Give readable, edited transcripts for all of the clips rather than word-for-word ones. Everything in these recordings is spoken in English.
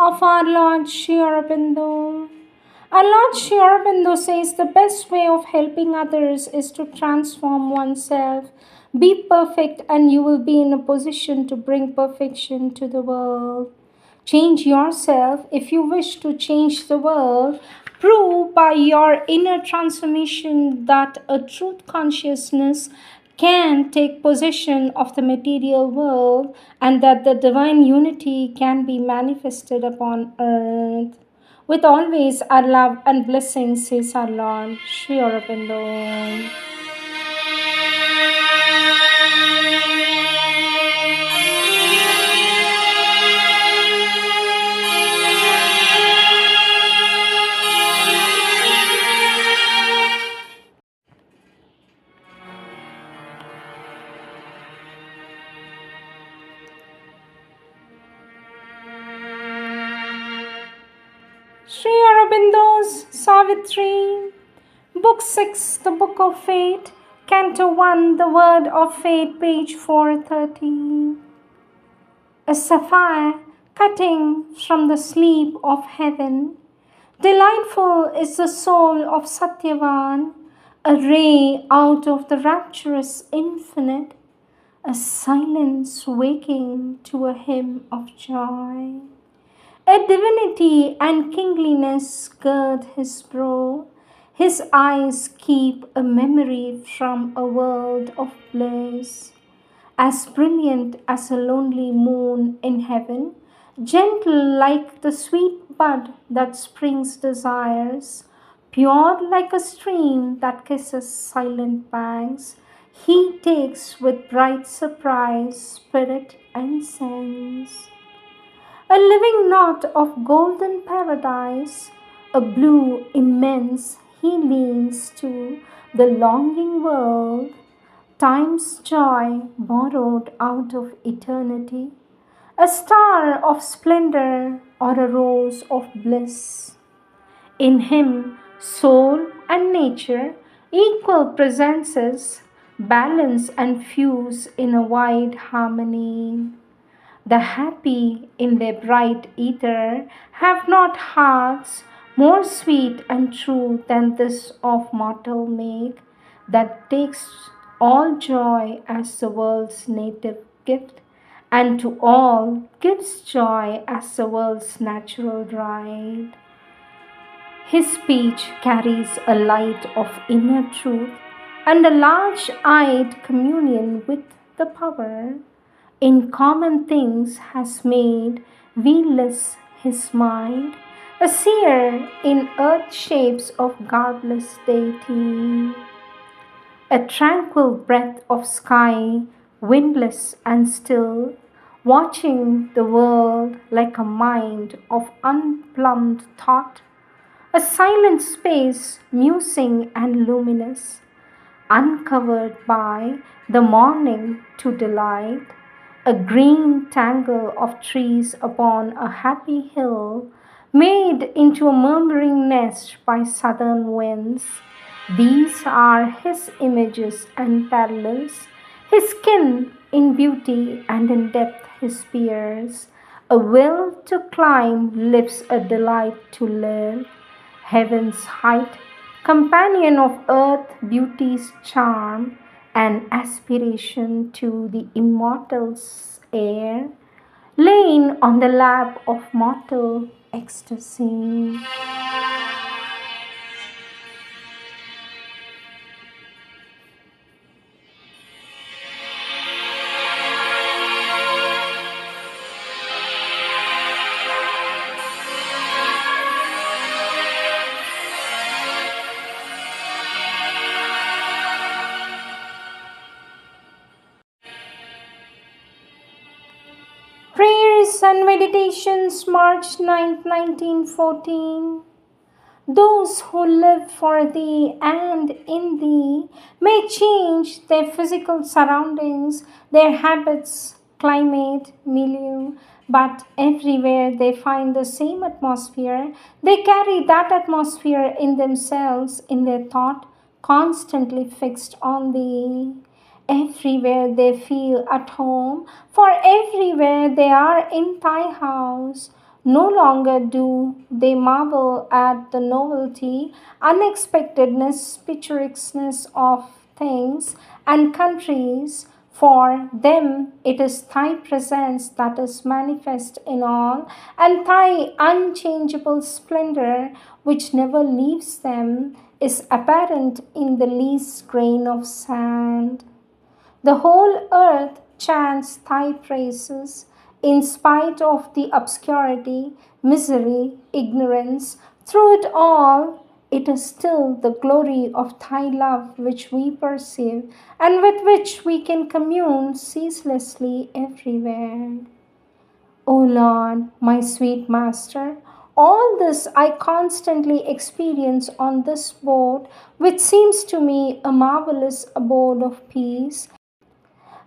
of our Lord Sri Aurobindo. Our Lord Sri Aurobindo says the best way of helping others is to transform oneself. Be perfect and you will be in a position to bring perfection to the world. Change yourself if you wish to change the world. Prove by your inner transformation that a truth consciousness can take possession of the material world and that the divine unity can be manifested upon earth. With always our love and blessings, says our Lord Sri Aurobindo. Sri Aurobindo's Savitri, Book 6, The Book of Fate, Canto 1, The Word of Fate, page 430. A sapphire cutting from the sleep of heaven, delightful is the soul of Satyavan, a ray out of the rapturous infinite, a silence waking to a hymn of joy. A divinity and kingliness gird his brow. His eyes keep a memory from a world of bliss. As brilliant as a lonely moon in heaven, gentle like the sweet bud that spring's desires, pure like a stream that kisses silent banks, he takes with bright surprise spirit and sense. A living knot of golden paradise, a blue immense he leans to the longing world, time's joy borrowed out of eternity, a star of splendor or a rose of bliss. In him, soul and nature, equal presences, balance and fuse in a wide harmony. The happy in their bright ether have not hearts more sweet and true than this of mortal make, that takes all joy as the world's native gift, and to all gives joy as the world's natural right. His speech carries a light of inner truth and a large-eyed communion with the power in common things has made weilless his mind, a seer in earth shapes of godless deity. A tranquil breath of sky, windless and still, watching the world like a mind of unplumbed thought, a silent space musing and luminous, uncovered by the morning to delight, a green tangle of trees upon a happy hill, made into a murmuring nest by southern winds. These are his images and parallels, his kin in beauty and in depth his peers. A will to climb lives a delight to live, heaven's height, companion of earth beauty's charm, an aspiration to the immortal's air, laying on the lap of mortal ecstasy. Prayers and Meditations, March 9, 1914. Those who live for Thee and in Thee may change their physical surroundings, their habits, climate, milieu, but everywhere they find the same atmosphere. They carry that atmosphere in themselves, in their thought, constantly fixed on Thee. Everywhere they feel at home, for everywhere they are in Thy house. No longer do they marvel at the novelty, unexpectedness, picturesqueness of things and countries. For them, it is thy presence that is manifest in all, and thy unchangeable splendor, which never leaves them, is apparent in the least grain of sand. The whole earth chants thy praises in spite of the obscurity, misery, ignorance. Through it all, it is still the glory of thy love which we perceive and with which we can commune ceaselessly everywhere. O Lord, my sweet Master, all this I constantly experience on this boat, which seems to me a marvelous abode of peace,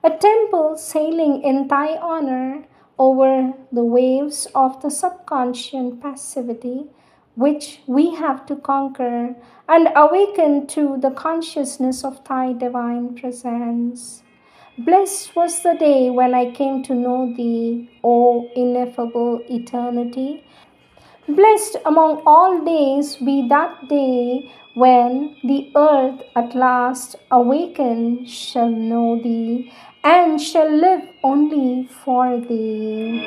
a temple sailing in thy honor over the waves of the subconscious passivity which we have to conquer and awaken to the consciousness of thy divine presence. Blessed was the day when I came to know thee, O ineffable eternity. Blessed among all days be that day when the earth at last awakened shall know thee and shall live only for thee.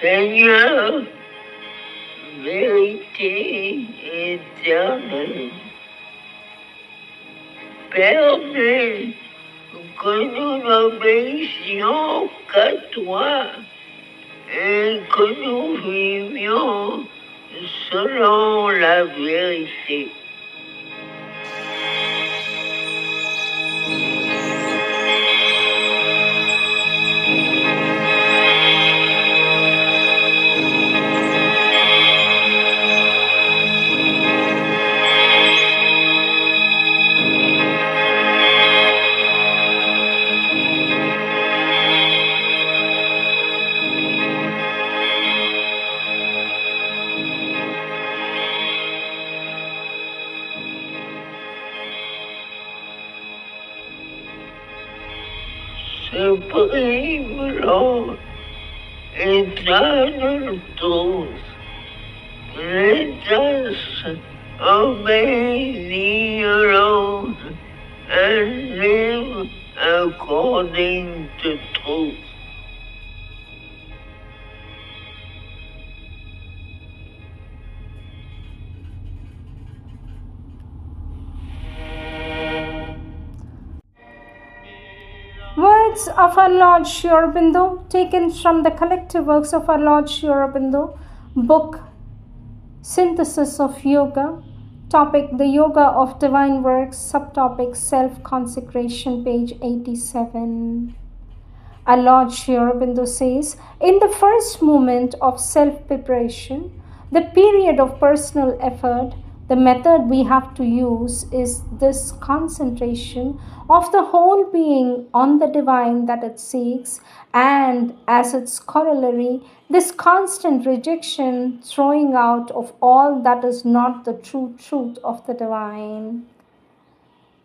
Seigneur, vérité éternelle, permets que nous n'obéissions qu'à toi et que nous vivions selon la vérité. Supreme Lord, eternal truth, let us obey thee alone and live according to truth. Words of our Lord Sri Aurobindo, taken from the collective works of our Lord Sri Aurobindo, book Synthesis of Yoga, topic The Yoga of Divine Works, subtopic Self-Consecration, page 87. Our Lord Sri Aurobindo says, in the first moment of self-preparation, the period of personal effort, the method we have to use is this concentration of the whole being on the divine that it seeks, and as its corollary, this constant rejection, throwing out of all that is not the true truth of the divine.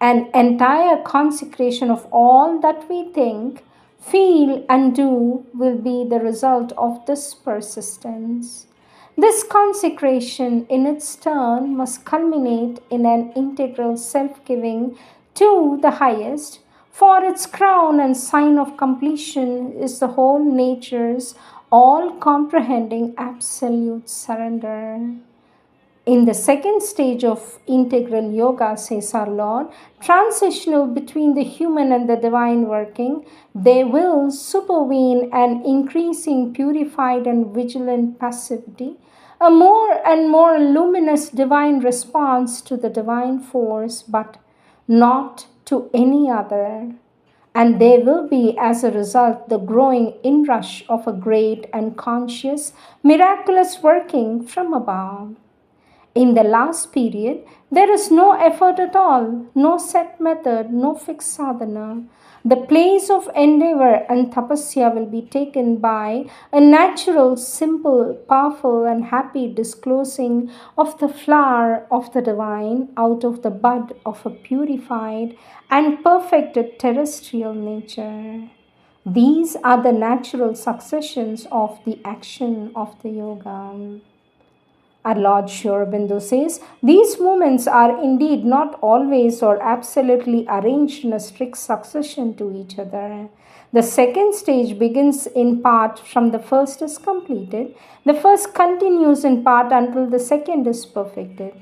An entire consecration of all that we think, feel, and do will be the result of this persistence. This consecration, in its turn, must culminate in an integral self giving to the highest, for its crown and sign of completion is the whole nature's all comprehending absolute surrender. In the second stage of integral yoga, says our Lord, transitional between the human and the divine working, there will supervene an increasing purified and vigilant passivity, a more and more luminous divine response to the divine force, but not to any other. And there will be, as a result, the growing inrush of a great and conscious, miraculous working from above. In the last period, there is no effort at all, no set method, no fixed sadhana. The place of endeavor and tapasya will be taken by a natural, simple, powerful, and happy disclosing of the flower of the divine out of the bud of a purified and perfected terrestrial nature. These are the natural successions of the action of the yoga. Our Lord Sri Aurobindo says, these movements are indeed not always or absolutely arranged in a strict succession to each other. The second stage begins in part from the first is completed. The first continues in part until the second is perfected.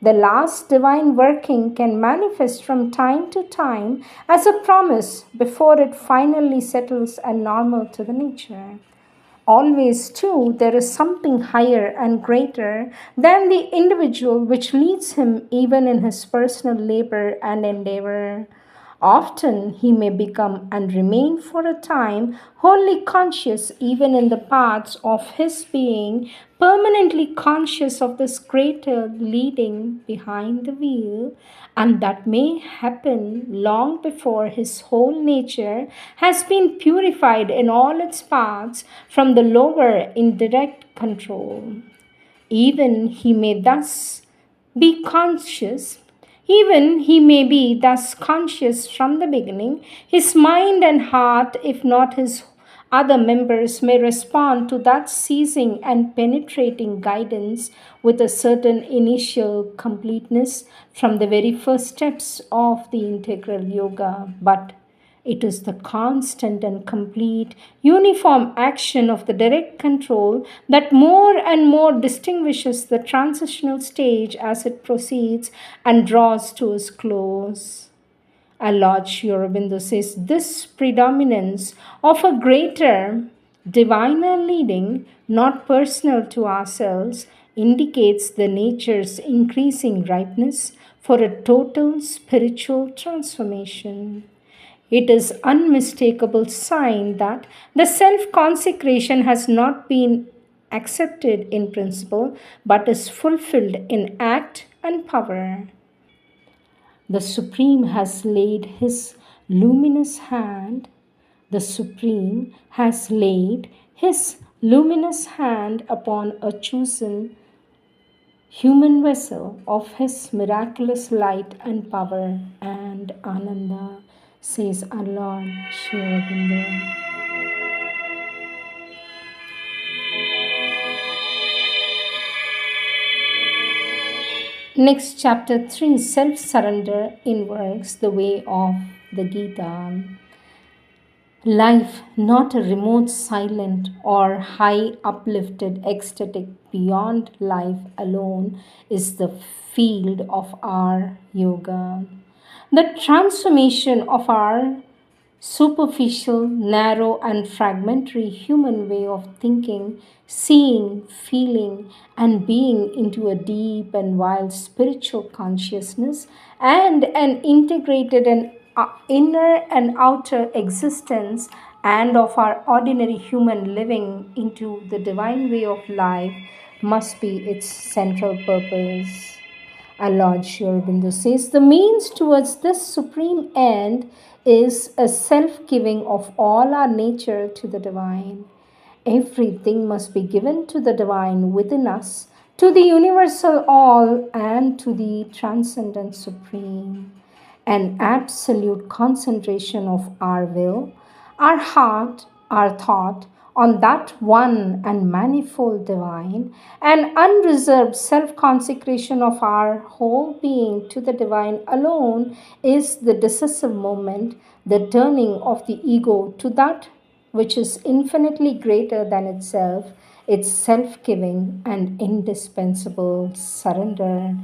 The last divine working can manifest from time to time as a promise before it finally settles and normal to the nature. Always, too, there is something higher and greater than the individual which leads him even in his personal labor and endeavor. Often he may become and remain for a time wholly conscious even in the parts of his being, permanently conscious of this greater leading behind the wheel, and that may happen long before his whole nature has been purified in all its parts from the lower indirect control. Even he may thus be conscious Even he may be thus conscious from the beginning, his mind and heart, if not his other members, may respond to that seizing and penetrating guidance with a certain initial completeness from the very first steps of the integral yoga. But it is the constant and complete uniform action of the direct control that more and more distinguishes the transitional stage as it proceeds and draws to its close. Our Lord Sri Aurobindo says this predominance of a greater, diviner leading, not personal to ourselves, indicates the nature's increasing ripeness for a total spiritual transformation. It is unmistakable sign that the self-consecration has not been accepted in principle, but is fulfilled in act and power. The Supreme has laid his luminous hand, the Supreme has laid his luminous hand upon a chosen human vessel of his miraculous light and power and Ananda, says our Lord Sri Aurobindo. Next, chapter 3, self-surrender in works, the way of the Gita. Life, not a remote, silent, or high uplifted, ecstatic, beyond life alone, is the field of our yoga. The transformation of our superficial, narrow, and fragmentary human way of thinking, seeing, feeling, and being into a deep and wild spiritual consciousness and an integrated and inner and outer existence, and of our ordinary human living into the divine way of life must be its central purpose. Our Lord Sri Aurobindo says the means towards this supreme end is a self-giving of all our nature to the divine. Everything must be given to the divine within us, to the universal all, and to the transcendent supreme. an absolute concentration of our will, our heart, our thought on that one and manifold divine, an unreserved self consecration of our whole being to the divine alone is the decisive moment, the turning of the ego to that which is infinitely greater than itself, its self giving and indispensable surrender.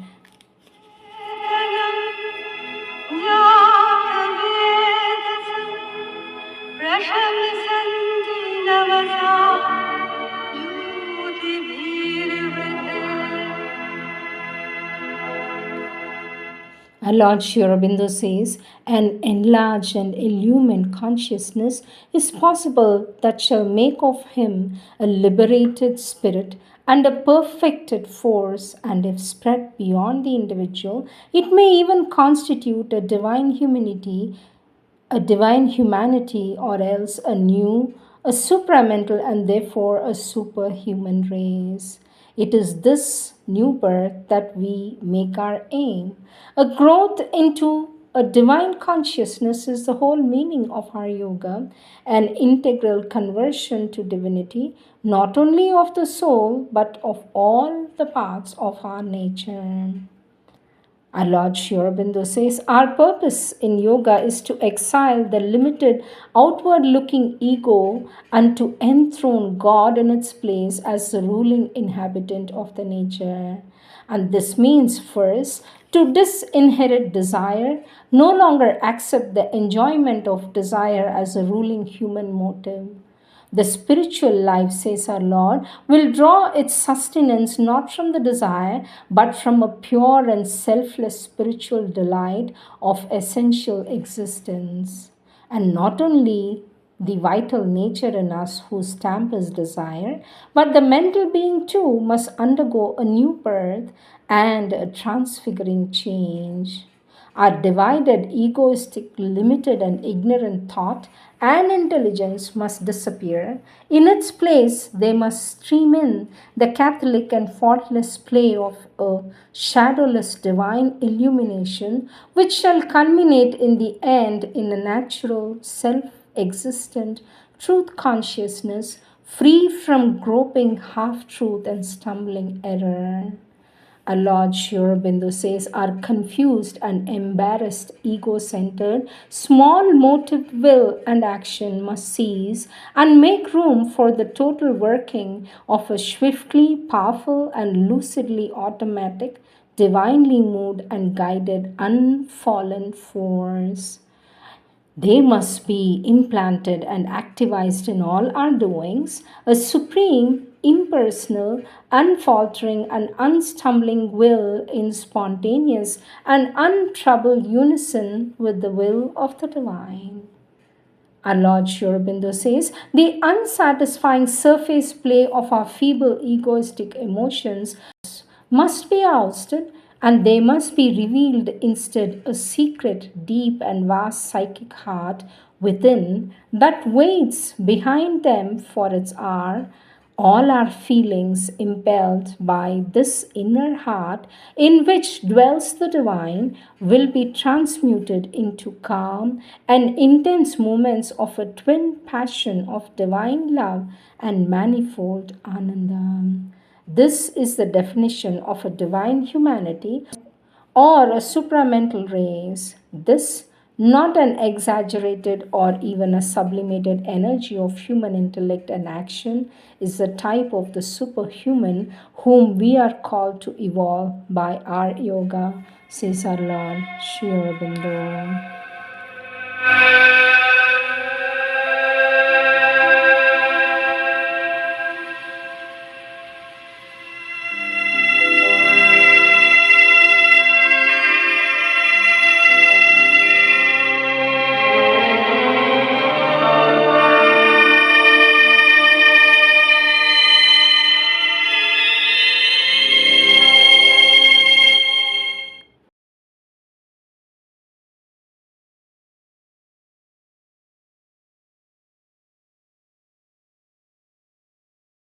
Our Lord Sri Aurobindo says, an enlarged and illumined consciousness is possible that shall make of him a liberated spirit and a perfected force, and if spread beyond the individual, it may even constitute a divine humanity, or else a supramental, and therefore a superhuman race. It is this new birth that we make our aim. A growth into a divine consciousness is the whole meaning of our yoga, an integral conversion to divinity, not only of the soul, but of all the parts of our nature. Our Lord Sri Aurobindo says, our purpose in yoga is to exile the limited, outward looking ego and to enthrone God in its place as the ruling inhabitant of the nature. And this means, first, to disinherit desire, no longer accept the enjoyment of desire as a ruling human motive. The spiritual life, says our Lord, will draw its sustenance not from the desire, but from a pure and selfless spiritual delight of essential existence. And not only the vital nature in us whose stamp is desire, but the mental being too must undergo a new birth and a transfiguring change. Our divided, egoistic, limited, and ignorant thought and intelligence must disappear. In its place, they must stream in the Catholic and faultless play of a shadowless divine illumination, which shall culminate in the end in a natural, self existent truth consciousness, free from groping half truth and stumbling error. Our Lord Sri Aurobindo says, our confused and embarrassed, ego centered, small motive will and action must cease and make room for the total working of a swiftly powerful and lucidly automatic, divinely moved and guided, unfallen force. They must be implanted and activized in all our doings, a supreme, impersonal, unfaltering, and unstumbling will in spontaneous and untroubled unison with the will of the divine. Our Lord Sri Aurobindo says, the unsatisfying surface play of our feeble egoistic emotions must be ousted, and they must be revealed instead a secret, deep, and vast psychic heart within that waits behind them for its hour. All our feelings impelled by this inner heart in which dwells the divine will be transmuted into calm and intense moments of a twin passion of divine love and manifold Ananda. This is the definition of a divine humanity or a supramental race. This, not an exaggerated or even a sublimated energy of human intellect and action, is the type of the superhuman whom we are called to evolve by our yoga, says our Lord Sri Aurobindo.